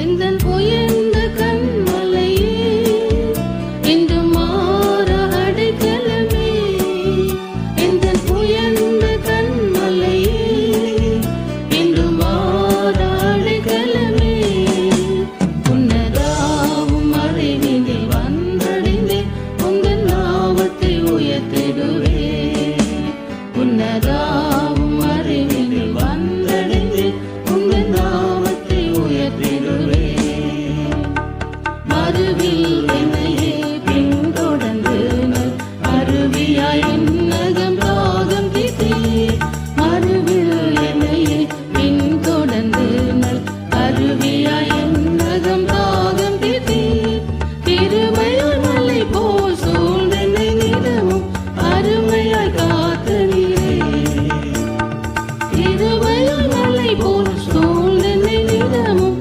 எந்தன் உயர்ந்த கண்மலையே, இன்று மாற அடைக்கலமே. எந்தன் உயர்ந்த கண்மலையே, இன்று மாற அடைக்கலமே. உன்னதாவும் அறிவினை வந்தடைந்தே உங்கள் நாமத்தை உயர்த்திடுவே. உன்னதாவும் அறிவினை வந்தடைந்தே உங்கள் நாமத்தை உயர்த்திடுவே. மறுவில் என்னையே பின்தொடர்ந்து அருவியாய் விண்ணகம் தாகம் தீர்த்தீர். மறுவில் என்னையே பின்தொடர்ந்து அருவியாய் விண்ணகம்